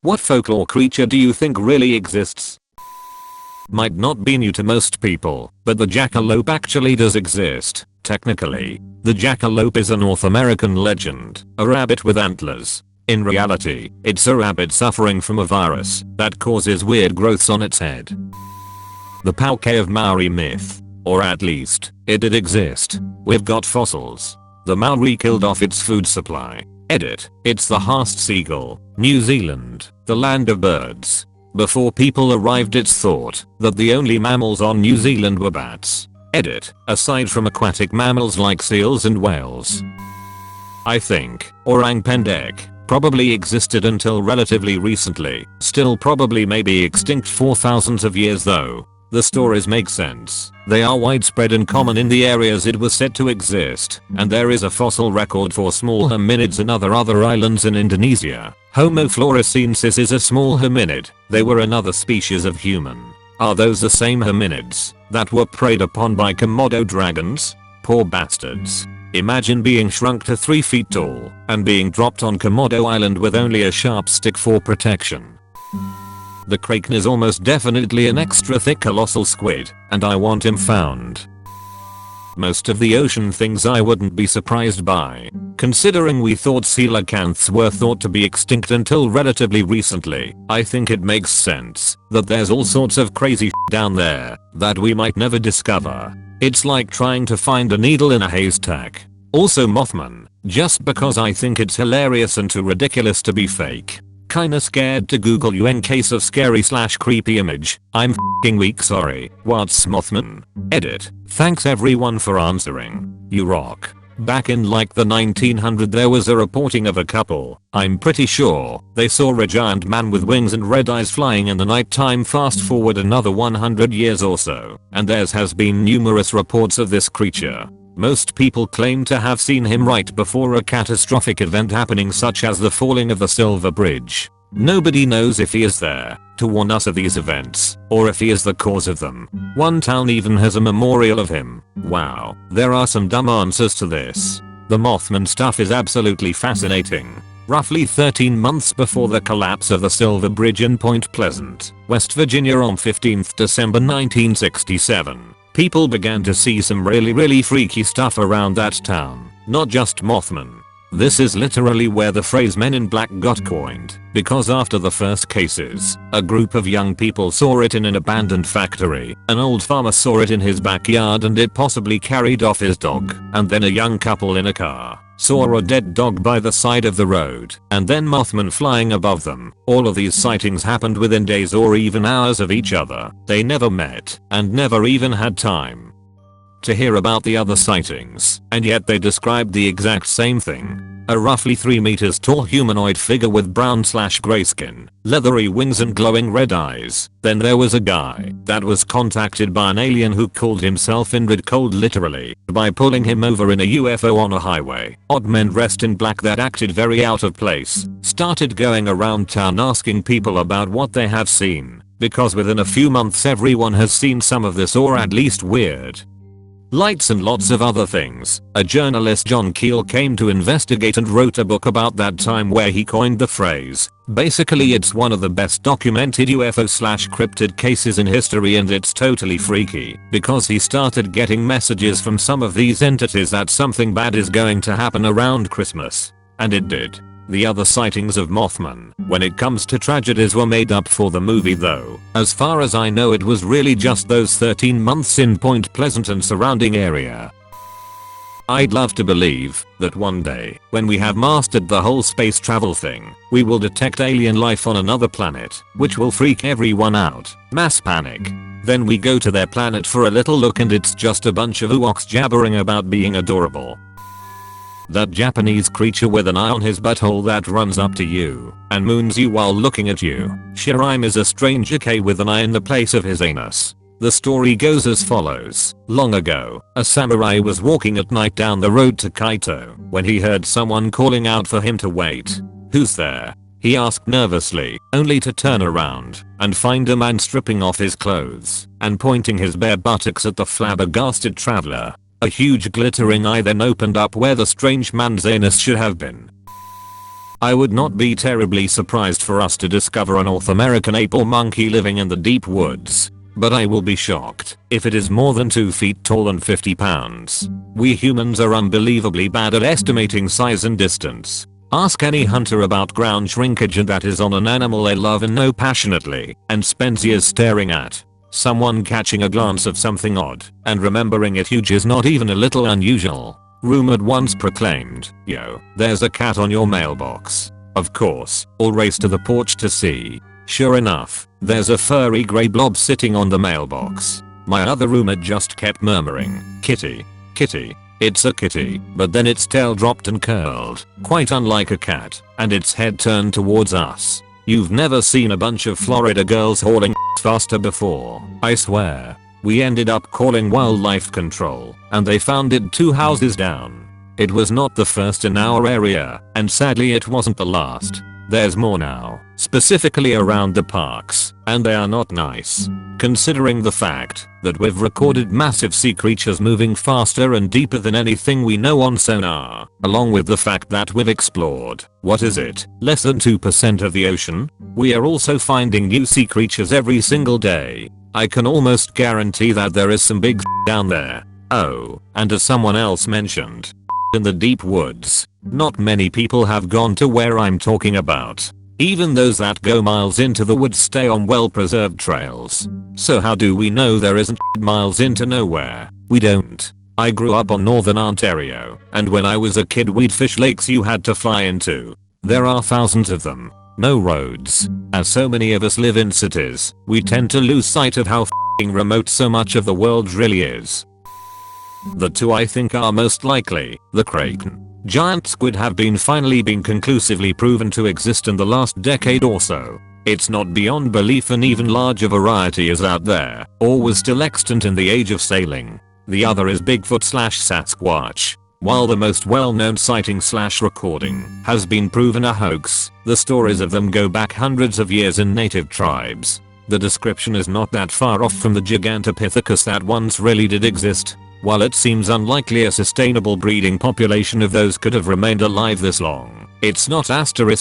What folklore creature do you think really exists? Might not be new to most people, but the jackalope actually does exist. Technically, the jackalope is a North American legend, a rabbit with antlers. In reality, it's a rabbit suffering from a virus that causes weird growths on its head. The Pauke of Maori myth. Or at least, it did exist. We've got fossils. The Maori killed off its food supply. Edit. It's the Haast seagull, New Zealand, the land of birds. Before people arrived it's thought that the only mammals on New Zealand were bats. Edit. Aside from aquatic mammals like seals and whales. I think orang pendek probably existed until relatively recently. Still probably may be extinct for thousands of years though. The stories make sense. They are widespread and common in the areas it was said to exist, and there is a fossil record for small hominids in other islands in Indonesia. Homo floresiensis is a small hominid. They were another species of human. Are those the same hominids that were preyed upon by Komodo dragons? Poor bastards. Imagine being shrunk to 3 feet tall and being dropped on Komodo Island with only a sharp stick for protection. The kraken is almost definitely an extra thick colossal squid, and I want him found. Most of the ocean things I wouldn't be surprised by, considering we thought coelacanths were thought to be extinct until relatively recently. I think it makes sense that there's all sorts of crazy down there that we might never discover. It's like trying to find a needle in a haystack. Also Mothman, just because I think it's hilarious and too ridiculous to be fake. Kinda scared to Google you in case of scary/creepy image. I'm f***ing weak, sorry. What's Mothman? Edit. Thanks everyone for answering. You rock. Back in like the 1900s there was a reporting of a couple, I'm pretty sure, they saw a giant man with wings and red eyes flying in the night time. Fast forward another 100 years or so, and there has been numerous reports of this creature. Most people claim to have seen him right before a catastrophic event happening such as the falling of the Silver Bridge. Nobody knows if he is there to warn us of these events, or if he is the cause of them. One town even has a memorial of him. Wow, there are some dumb answers to this. The Mothman stuff is absolutely fascinating. Roughly 13 months before the collapse of the Silver Bridge in Point Pleasant, West Virginia on 15th December 1967. People began to see some really freaky stuff around that town. Not just Mothman. This is literally where the phrase Men in Black got coined, because after the first cases, a group of young people saw it in an abandoned factory, an old farmer saw it in his backyard and it possibly carried off his dog, and then a young couple in a car saw a dead dog by the side of the road, and then Mothman flying above them. All of these sightings happened within days or even hours of each other. They never met, and never even had time to hear about the other sightings, and yet they described the exact same thing. A roughly 3 meters tall humanoid figure with brown/gray skin, leathery wings and glowing red eyes. Then there was a guy that was contacted by an alien who called himself Indrid Cold literally by pulling him over in a UFO on a highway. Odd men dressed in black that acted very out of place started going around town asking people about what they have seen, because within a few months everyone has seen some of this or at least weird lights and lots of other things. A journalist, John Keel, came to investigate and wrote a book about that time where he coined the phrase. Basically it's one of the best documented UFO/cryptid cases in history, and it's totally freaky because he started getting messages from some of these entities that something bad is going to happen around Christmas. And it did. The other sightings of Mothman, when it comes to tragedies, were made up for the movie though. As far as I know it was really just those 13 months in Point Pleasant and surrounding area. I'd love to believe that one day, when we have mastered the whole space travel thing, we will detect alien life on another planet, which will freak everyone out. Mass panic. Then we go to their planet for a little look and it's just a bunch of Ewoks jabbering about being adorable. That Japanese creature with an eye on his butthole that runs up to you and moons you while looking at you. Shirime is a strange K with an eye in the place of his anus. The story goes as follows. Long ago, a samurai was walking at night down the road to Kaito when he heard someone calling out for him to wait. "Who's there?" he asked nervously, only to turn around and find a man stripping off his clothes and pointing his bare buttocks at the flabbergasted traveler. A huge glittering eye then opened up where the strange man's anus should have been. I would not be terribly surprised for us to discover a North American ape or monkey living in the deep woods. But I will be shocked if it is more than 2 feet tall and 50 pounds. We humans are unbelievably bad at estimating size and distance. Ask any hunter about ground shrinkage and that is on an animal they love and know passionately and spends years staring at. Someone catching a glance of something odd and remembering it huge is not even a little unusual. Rumored once proclaimed, "Yo, there's a cat on your mailbox." Of course, all race to the porch to see. Sure enough, there's a furry grey blob sitting on the mailbox. My other roommate just kept murmuring, "Kitty, kitty." It's a kitty, but then its tail dropped and curled, quite unlike a cat, and its head turned towards us. You've never seen a bunch of Florida girls hauling faster before, I swear. We ended up calling wildlife control, and they found it 2 houses down. It was not the first in our area, and sadly it wasn't the last. There's more now, specifically around the parks, and they are not nice. Considering the fact that we've recorded massive sea creatures moving faster and deeper than anything we know on sonar, along with the fact that we've explored, what is it, less than 2% of the ocean, we are also finding new sea creatures every single day. I can almost guarantee that there is some big down there. Oh, and as someone else mentioned, in the deep woods, not many people have gone to where I'm talking about. Even those that go miles into the woods stay on well-preserved trails. So how do we know there isn't miles into nowhere? We don't. I grew up on northern Ontario, and when I was a kid we'd fish lakes you had to fly into. There are thousands of them. No roads. As so many of us live in cities, we tend to lose sight of how f***ing remote so much of the world really is. The two I think are most likely, the kraken. Giant squid have finally been conclusively proven to exist in the last decade or so. It's not beyond belief an even larger variety is out there, or was still extant in the age of sailing. The other is Bigfoot/Sasquatch. While the most well-known sighting/recording has been proven a hoax, the stories of them go back hundreds of years in native tribes. The description is not that far off from the Gigantopithecus that once really did exist. While it seems unlikely a sustainable breeding population of those could have remained alive this long, it's not *impossible*.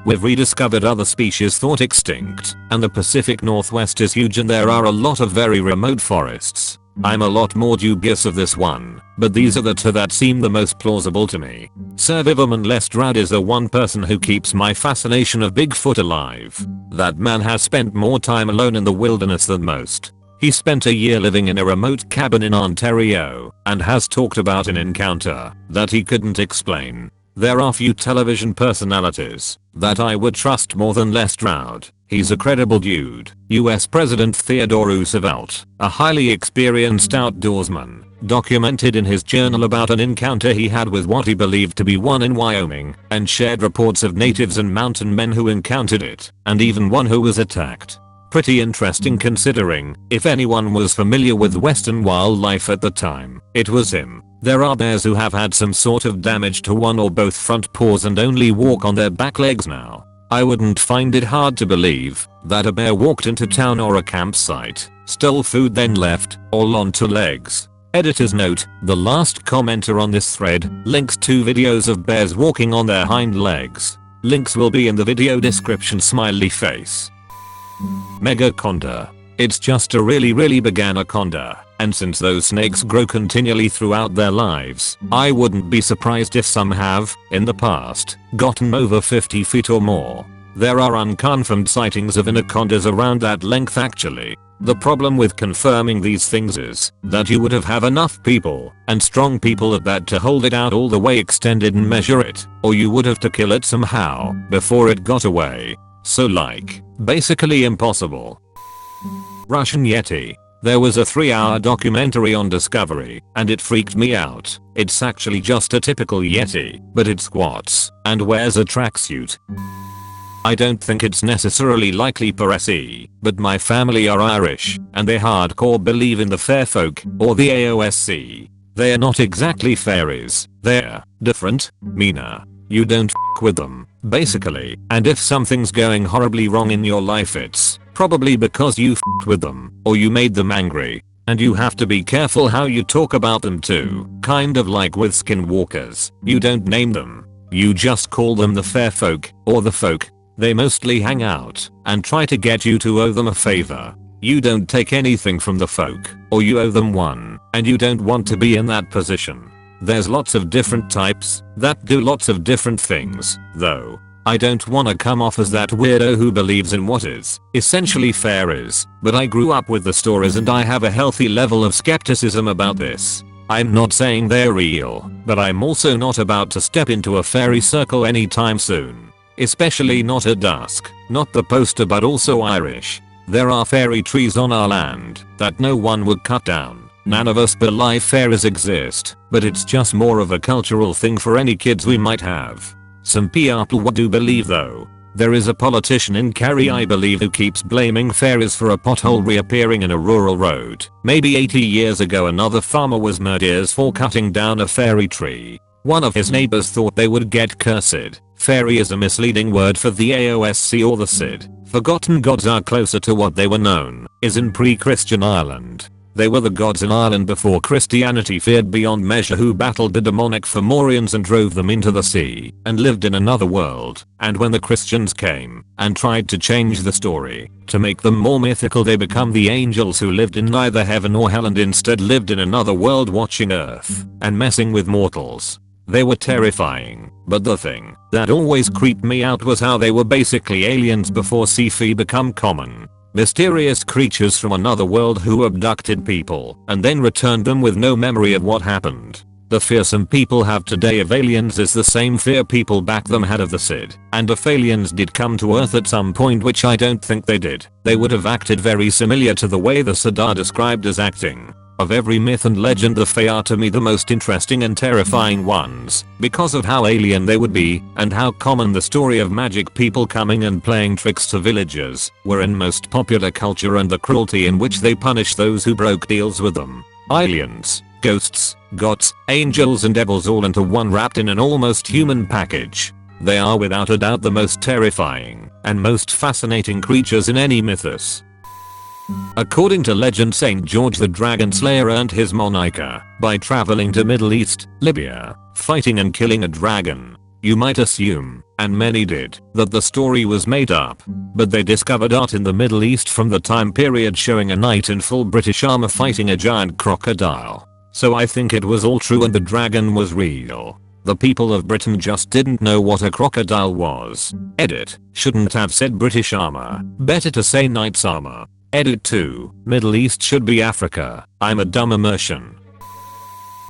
We've rediscovered other species thought extinct, and the Pacific Northwest is huge and there are a lot of very remote forests. I'm a lot more dubious of this one, but these are the two that seem the most plausible to me. Sir Viviman Lestrade is the one person who keeps my fascination of Bigfoot alive. That man has spent more time alone in the wilderness than most. He spent a year living in a remote cabin in Ontario and has talked about an encounter that he couldn't explain. There are few television personalities that I would trust more than Lestrade. He's a credible dude. US President Theodore Roosevelt, a highly experienced outdoorsman, documented in his journal about an encounter he had with what he believed to be one in Wyoming and shared reports of natives and mountain men who encountered it, and even one who was attacked. Pretty interesting considering, if anyone was familiar with western wildlife at the time, it was him. There are bears who have had some sort of damage to one or both front paws and only walk on their back legs now. I wouldn't find it hard to believe that a bear walked into town or a campsite, stole food then left, all on 2 legs. Editor's note, the last commenter on this thread links 2 videos of bears walking on their hind legs. Links will be in the video description. Smiley face. Megaconda. It's just a really big anaconda, and since those snakes grow continually throughout their lives, I wouldn't be surprised if some have, in the past, gotten over 50 feet or more. There are unconfirmed sightings of anacondas around that length actually. The problem with confirming these things is that you would have enough people, and strong people at that, to hold it out all the way extended and measure it, or you would have to kill it somehow before it got away. So basically impossible. Russian Yeti. There was a 3-hour documentary on Discovery, and it freaked me out. It's actually just a typical Yeti, but it squats and wears a tracksuit. I don't think it's necessarily likely per se, but my family are Irish, and they hardcore believe in the fair folk, or the AOSC. They're not exactly fairies, they're different, meaner. You don't f*** with them, basically, and if something's going horribly wrong in your life it's probably because you f***ed with them, or you made them angry. And you have to be careful how you talk about them too, kind of like with skinwalkers. You don't name them. You just call them the fair folk, or the folk. They mostly hang out and try to get you to owe them a favor. You don't take anything from the folk, or you owe them one, and you don't want to be in that position. There's lots of different types that do lots of different things, though. I don't wanna come off as that weirdo who believes in what is essentially fair is, but I grew up with the stories and I have a healthy level of skepticism about this. I'm not saying they're real, but I'm also not about to step into a fairy circle anytime soon. Especially not at dusk, not the poster but also Irish. There are fairy trees on our land that no one would cut down. None of us believe fairies exist, but it's just more of a cultural thing for any kids we might have. Some people do believe though. There is a politician in Kerry I believe who keeps blaming fairies for a pothole reappearing in a rural road. Maybe 80 years ago another farmer was murdered for cutting down a fairy tree. One of his neighbors thought they would get cursed. Fairy is a misleading word for the AOSC or the Cid. Forgotten gods are closer to what they were known as in pre-Christian Ireland. They were the gods in Ireland before Christianity feared beyond measure who battled the demonic Fomorians and drove them into the sea and lived in another world. And when the Christians came and tried to change the story to make them more mythical, they become the angels who lived in neither heaven or hell and instead lived in another world watching earth and messing with mortals. They were terrifying, but the thing that always creeped me out was how they were basically aliens before sci-fi become common. Mysterious creatures from another world who abducted people and then returned them with no memory of what happened. The fear some people have today of aliens is the same fear people back then had of the Cid. And if aliens did come to Earth at some point, which I don't think they did, they would have acted very similar to the way the Cid are described as acting. Of every myth and legend, the Fae are to me the most interesting and terrifying ones because of how alien they would be and how common the story of magic people coming and playing tricks to villagers were in most popular culture and the cruelty in which they punish those who broke deals with them. Aliens, ghosts, gods, angels and devils all into one wrapped in an almost human package. They are without a doubt the most terrifying and most fascinating creatures in any mythos. According to legend, St. George the Dragon Slayer earned his moniker by traveling to Middle East, Libya, fighting and killing a dragon. You might assume, and many did, that the story was made up, but they discovered art in the Middle East from the time period showing a knight in full British armor fighting a giant crocodile. So I think it was all true and the dragon was real. The people of Britain just didn't know what a crocodile was. Edit. Shouldn't have said British armor. Better to say knight's armor. Edit 2. Middle East should be Africa. I'm a dumb immersion.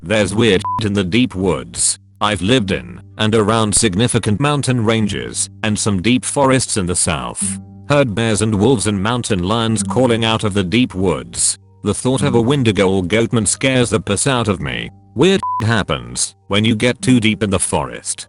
There's weird in the deep woods I've lived in and around significant mountain ranges and some deep forests in the south. Heard bears and wolves and mountain lions calling out of the deep woods. The thought of a Wendigo or goatman scares the piss out of me. Weird happens when you get too deep in the forest.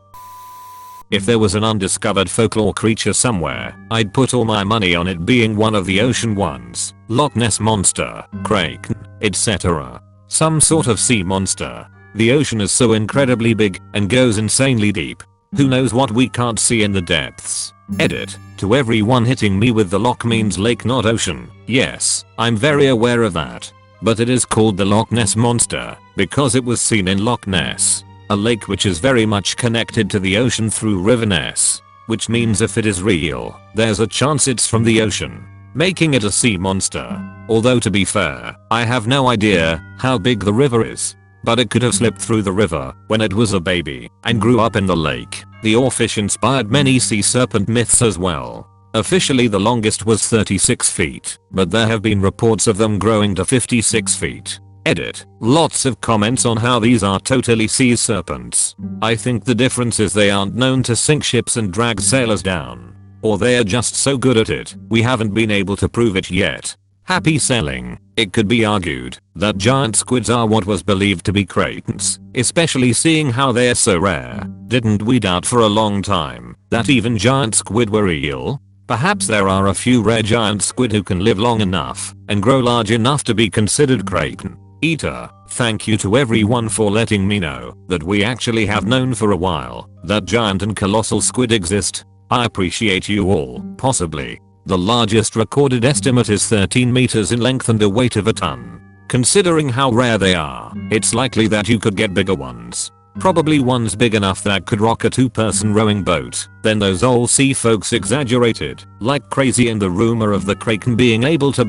If there was an undiscovered folklore creature somewhere, I'd put all my money on it being one of the ocean ones. Loch Ness monster, kraken, etc. Some sort of sea monster. The ocean is so incredibly big and goes insanely deep. Who knows what we can't see in the depths. Edit. To everyone hitting me with the loch means lake not ocean. Yes, I'm very aware of that. But it is called the Loch Ness monster because it was seen in Loch Ness, a lake which is very much connected to the ocean through River Ness, which means if it is real, there's a chance it's from the ocean, making it a sea monster. Although to be fair, I have no idea how big the river is, but it could have slipped through the river when it was a baby and grew up in the lake. The oarfish inspired many sea serpent myths as well. Officially the longest was 36 feet, but there have been reports of them growing to 56 feet. Edit. Lots of comments on how these are totally sea serpents. I think the difference is they aren't known to sink ships and drag sailors down. Or they are just so good at it, we haven't been able to prove it yet. Happy selling. It could be argued that giant squids are what was believed to be krakens, especially seeing how they're so rare. Didn't we doubt for a long time that even giant squid were real? Perhaps there are a few rare giant squid who can live long enough and grow large enough to be considered kraken eater. Thank you to everyone for letting me know that we actually have known for a while that giant and colossal squid exist. I appreciate you all. Possibly the largest recorded estimate is 13 meters in length and a weight of a ton. Considering how rare they are, it's likely that you could get bigger ones. Probably ones big enough that could rock a 2-person rowing boat. Then those old sea folks exaggerated like crazy and the rumor of the Kraken being able to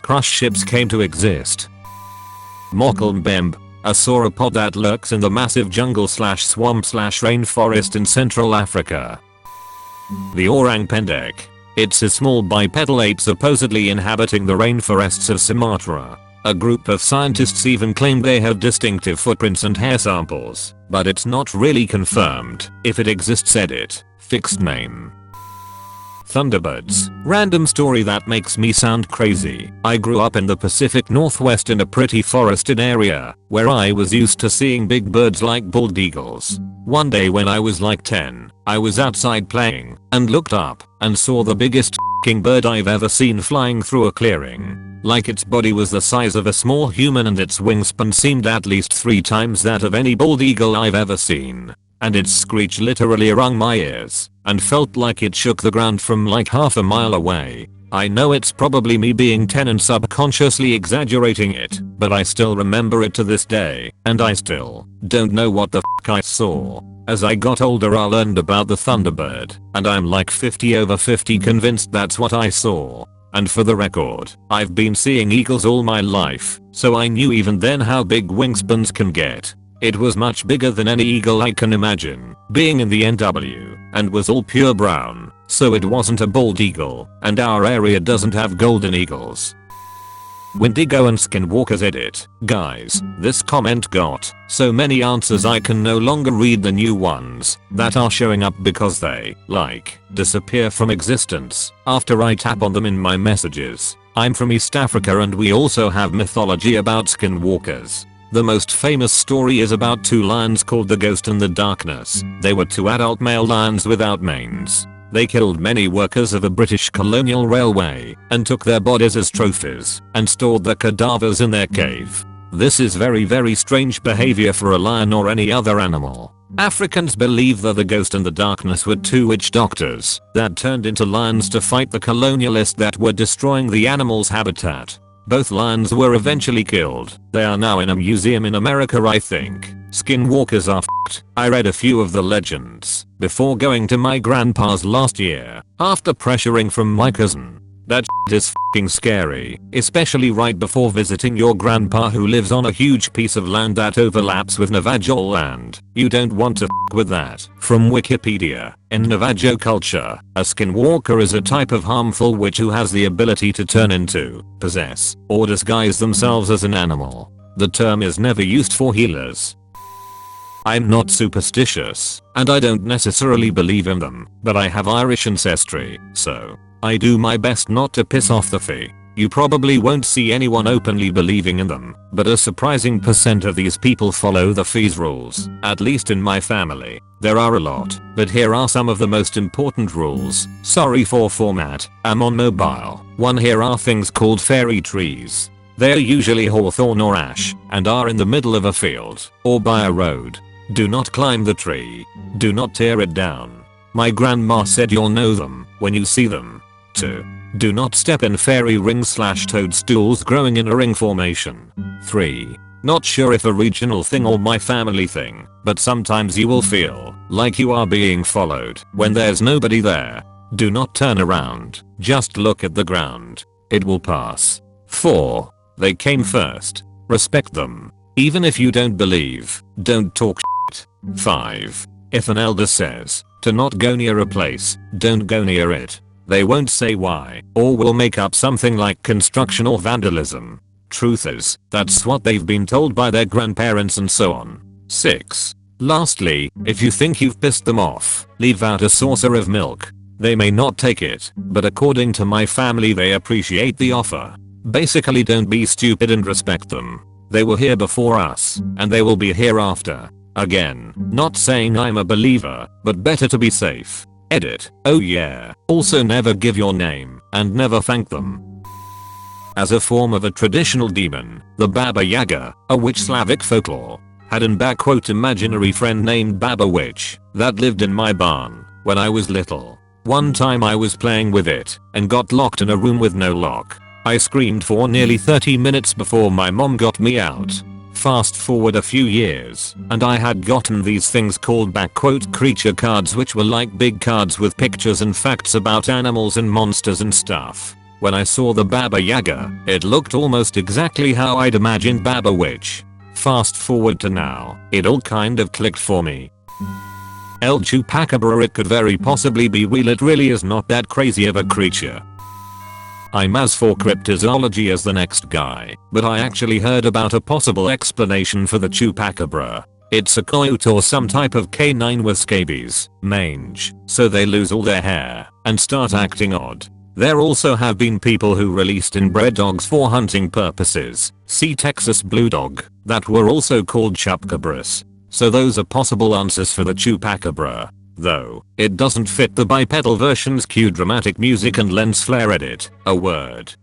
crush ships came to exist. Mokelmbembe, a sauropod that lurks in the massive jungle/swamp/rainforest in Central Africa. The orang pendek. It's a small bipedal ape supposedly inhabiting the rainforests of Sumatra. A group of scientists even claim they have distinctive footprints and hair samples, but it's not really confirmed. If it exists, edit. Fixed name. Thunderbirds. Random story that makes me sound crazy. I grew up in the Pacific Northwest in a pretty forested area, where I was used to seeing big birds like bald eagles. One day when I was like 10, I was outside playing, and looked up, and saw the biggest f***ing bird I've ever seen flying through a clearing. Like its body was the size of a small human and its wingspan seemed at least 3 times that of any bald eagle I've ever seen. And its screech literally rung my ears, and felt like it shook the ground from like half a mile away. I know it's probably me being 10 and subconsciously exaggerating it, but I still remember it to this day, and I still don't know what the f*** I saw. As I got older I learned about the Thunderbird, and I'm like 50/50 convinced that's what I saw. And for the record, I've been seeing eagles all my life, so I knew even then how big wingspans can get. It was much bigger than any eagle I can imagine, being in the NW, and was all pure brown, so it wasn't a bald eagle, and our area doesn't have golden eagles. Wendigo and Skinwalkers edit. Guys, this comment got so many answers I can no longer read the new ones that are showing up because they, like, disappear from existence after I tap on them in my messages. I'm from East Africa and we also have mythology about Skinwalkers. The most famous story is about 2 lions called the Ghost and the Darkness. They were 2 adult male lions without manes. They killed many workers of the British colonial railway and took their bodies as trophies and stored the cadavers in their cave. This is very strange behavior for a lion or any other animal. Africans believe that the Ghost and the Darkness were 2 witch doctors that turned into lions to fight the colonialists that were destroying the animal's habitat. Both lions were eventually killed. They are now in a museum in America, I think. Skinwalkers are f***ed. I read a few of the legends before going to my grandpa's last year after pressuring from my cousin. That shit is f***ing scary, especially right before visiting your grandpa who lives on a huge piece of land that overlaps with Navajo land. You don't want to f*** with that. From Wikipedia, in Navajo culture, a skinwalker is a type of harmful witch who has the ability to turn into, possess, or disguise themselves as an animal. The term is never used for healers. I'm not superstitious, and I don't necessarily believe in them, but I have Irish ancestry, so I do my best not to piss off the Fae. You probably won't see anyone openly believing in them, but a surprising percent of these people follow the Fae's rules, at least in my family. There are a lot, but here are some of the most important rules. Sorry for format, I'm on mobile. 1. Here are things called fairy trees. They're usually hawthorn or ash, and are in the middle of a field, or by a road. Do not climb the tree. Do not tear it down. My grandma said you'll know them when you see them. 2. Do not step in fairy rings/toadstools growing in a ring formation. 3. Not sure if a regional thing or my family thing, but sometimes you will feel like you are being followed when there's nobody there. Do not turn around, just look at the ground. It will pass. 4. They came first. Respect them. Even if you don't believe, don't talk shit. 5. If an elder says to not go near a place, don't go near it. They won't say why, or will make up something like construction or vandalism. Truth is, that's what they've been told by their grandparents and so on. 6. Lastly, if you think you've pissed them off, leave out a saucer of milk. They may not take it, but according to my family they appreciate the offer. Basically don't be stupid and respect them. They were here before us, and they will be here after. Again, not saying I'm a believer, but better to be safe. Edit. Oh yeah. Also never give your name, and never thank them. As a form of a traditional demon, the Baba Yaga, a witch Slavic folklore, had an imaginary friend named Baba Witch that lived in my barn when I was little. One time I was playing with it and got locked in a room with no lock. I screamed for nearly 30 minutes before my mom got me out. Fast forward a few years, and I had gotten these things called "creature cards," which were like big cards with pictures and facts about animals and monsters and stuff. When I saw the Baba Yaga, it looked almost exactly how I'd imagined Baba Witch. Fast forward to now, it all kind of clicked for me. El Chupacabra, it could very possibly be real. It really is not that crazy of a creature. I'm as for cryptozoology as the next guy, but I actually heard about a possible explanation for the Chupacabra. It's a coyote or some type of canine with scabies, mange, so they lose all their hair and start acting odd. There also have been people who released inbred dogs for hunting purposes, see Texas Blue Dog, that were also called chupacabras. So those are possible answers for the Chupacabra. Though, it doesn't fit the bipedal version's cue dramatic music and lens flare edit, a word.